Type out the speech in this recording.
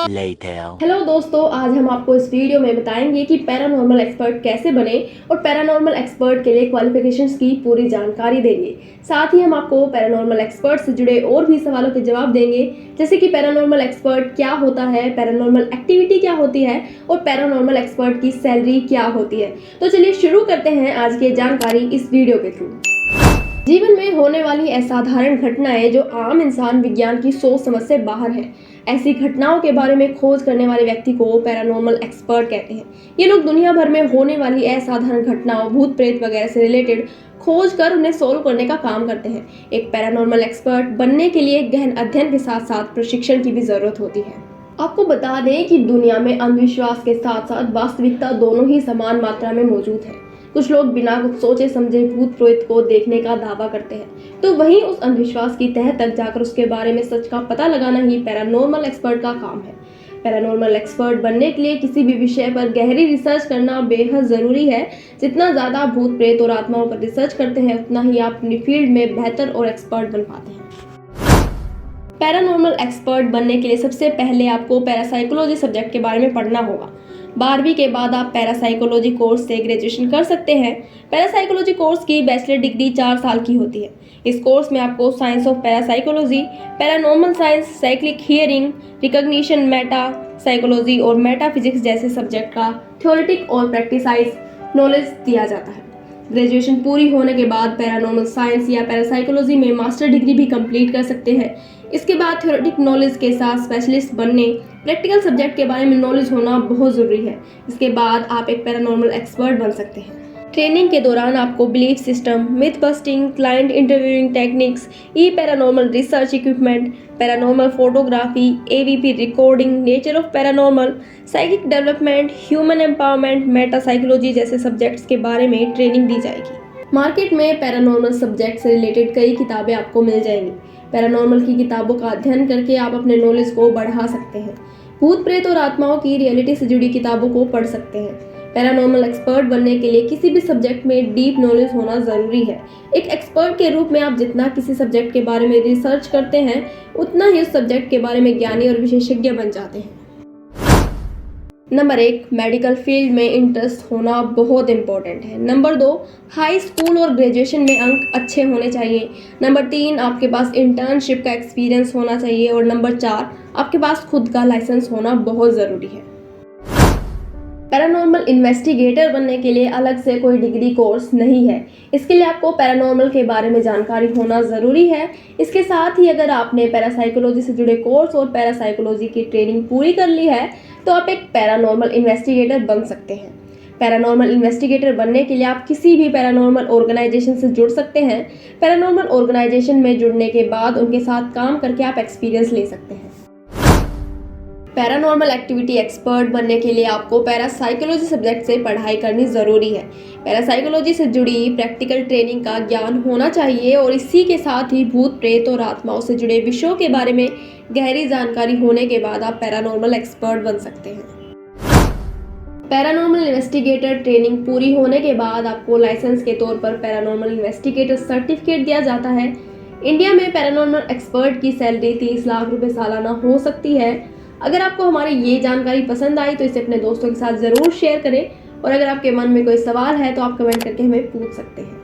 Hello दोस्तों, आज हम आपको इस वीडियो में बताएंगे कि पैरानॉर्मल एक्सपर्ट कैसे बने और पैरानॉर्मल एक्सपर्ट के लिए क्वालिफिकेशंस की पूरी जानकारी देंगे। साथ ही हम आपको पैरानॉर्मल एक्सपर्ट से जुड़े और भी सवालों के जवाब देंगे, जैसे कि पैरानॉर्मल एक्सपर्ट क्या होता है, पैरानॉर्मल एक्टिविटी क्या होती है और पैरानॉर्मल एक्सपर्ट की सैलरी क्या होती है। तो चलिए शुरू करते हैं आज की जानकारी इस वीडियो के थ्रू। जीवन में होने वाली असाधारण घटनाएं जो आम इंसान विज्ञान की सोच समझ से बाहर है, ऐसी घटनाओं के बारे में खोज करने वाले व्यक्ति को पैरानॉर्मल एक्सपर्ट कहते हैं। ये लोग दुनिया भर में होने वाली असाधारण घटनाओं, भूत प्रेत वगैरह से रिलेटेड खोज कर उन्हें सोल्व करने का काम करते हैं। एक पैरानॉर्मल एक्सपर्ट बनने के लिए गहन अध्ययन के साथ साथ प्रशिक्षण की भी जरूरत होती है। आपको बता दें कि दुनिया में अंधविश्वास के साथ साथ वास्तविकता दोनों ही समान मात्रा में मौजूद है। कुछ लोग बिना कुछ सोचे समझे भूत प्रेत को देखने का दावा करते हैं, तो वहीं उस अंधविश्वास की तह तक जाकर उसके बारे में सच का पता लगाना ही पैरानॉर्मल एक्सपर्ट का काम है। पैरानॉर्मल एक्सपर्ट बनने के लिए किसी भी विषय पर गहरी रिसर्च करना बेहद जरूरी है। जितना ज्यादा भूत प्रेत और आत्माओं पर रिसर्च करते हैं, उतना ही आप अपनी फील्ड में बेहतर और एक्सपर्ट बन पाते हैं। पैरानॉर्मल एक्सपर्ट बनने के लिए सबसे पहले आपको पैरासाइकोलॉजी सब्जेक्ट के बारे में पढ़ना होगा। 12वीं के बाद आप पैरासाइकोलॉजी कोर्स से ग्रेजुएशन कर सकते हैं। पैरासाइकोलॉजी कोर्स की बैचलर डिग्री 4 साल की होती है। इस कोर्स में आपको science of parapsychology, paranormal science, cyclic hearing, recognition, Meta psychology और मेटाफिजिक्स जैसे सब्जेक्ट का थ्योरेटिक और प्रैक्टिसाइज नॉलेज दिया जाता है। ग्रेजुएशन पूरी होने के बाद पैरानॉर्मल साइंस या पैरासाइकोलॉजी में मास्टर डिग्री भी कंप्लीट कर सकते हैं। इसके बाद थ्योरेटिक नॉलेज के साथ स्पेशलिस्ट बनने, प्रैक्टिकल सब्जेक्ट के बारे में नॉलेज होना बहुत ज़रूरी है। इसके बाद आप एक पैरानॉर्मल एक्सपर्ट बन सकते हैं। ट्रेनिंग के दौरान आपको belief system, myth busting, client interviewing techniques, ई paranormal research equipment, paranormal photography, AVP recording, nature of paranormal, psychic development, human empowerment, metapsychology जैसे सब्जेक्ट्स के बारे में ट्रेनिंग दी जाएगी। मार्केट में पैरानॉर्मल सब्जेक्ट से रिलेटेड कई किताबें आपको मिल जाएंगी। पैरानॉर्मल की किताबों का अध्ययन करके आप अपने नॉलेज को बढ़ा सकते हैं। भूत प्रेत और आत्माओं की रियलिटी से जुड़ी किताबों को पढ़ सकते हैं। पैरानॉर्मल एक्सपर्ट बनने के लिए किसी भी सब्जेक्ट में डीप नॉलेज होना जरूरी है। एक एक्सपर्ट के रूप में आप जितना किसी सब्जेक्ट के बारे में रिसर्च करते हैं, उतना ही उस सब्जेक्ट के बारे में ज्ञानी और विशेषज्ञ बन जाते हैं। नंबर 1, मेडिकल फील्ड में इंटरेस्ट होना बहुत इंपॉर्टेंट है। नंबर 2, हाई स्कूल और ग्रेजुएशन में अंक अच्छे होने चाहिए। नंबर 3, आपके पास इंटर्नशिप का एक्सपीरियंस होना चाहिए। और नंबर 4, आपके पास खुद का लाइसेंस होना बहुत ज़रूरी है। पैरानॉर्मल इन्वेस्टिगेटर बनने के लिए अलग से कोई डिग्री कोर्स नहीं है। इसके लिए आपको पैरानॉर्मल के बारे में जानकारी होना ज़रूरी है। इसके साथ ही अगर आपने पैरासाइकोलॉजी से जुड़े कोर्स और पैरासाइकोलॉजी की ट्रेनिंग पूरी कर ली है, तो आप एक पैरानॉर्मल इन्वेस्टिगेटर बन सकते हैं। पैरानॉर्मल इन्वेस्टिगेटर बनने के लिए आप किसी भी पैरानॉर्मल ऑर्गेनाइजेशन से जुड़ सकते हैं। पैरानॉर्मल ऑर्गेनाइजेशन में जुड़ने के बाद उनके साथ काम करके आप एक्सपीरियंस ले सकते हैं। पैरानॉर्मल एक्टिविटी एक्सपर्ट बनने के लिए आपको पैरासाइकोलॉजी सब्जेक्ट से पढ़ाई करनी ज़रूरी है। पैरासाइकोलॉजी से जुड़ी प्रैक्टिकल ट्रेनिंग का ज्ञान होना चाहिए और इसी के साथ ही भूत प्रेत और आत्माओं से जुड़े विषयों के बारे में गहरी जानकारी होने के बाद आप पैरानॉर्मल एक्सपर्ट बन सकते हैं। पैरानॉर्मल इन्वेस्टिगेटर ट्रेनिंग पूरी होने के बाद आपको लाइसेंस के तौर पर पैरानॉर्मल इन्वेस्टिगेटर सर्टिफिकेट दिया जाता है। इंडिया में पैरानॉर्मल एक्सपर्ट की सैलरी 30 लाख रुपए सालाना हो सकती है। अगर आपको हमारी ये जानकारी पसंद आई तो इसे अपने दोस्तों के साथ ज़रूर शेयर करें और अगर आपके मन में कोई सवाल है तो आप कमेंट करके हमें पूछ सकते हैं।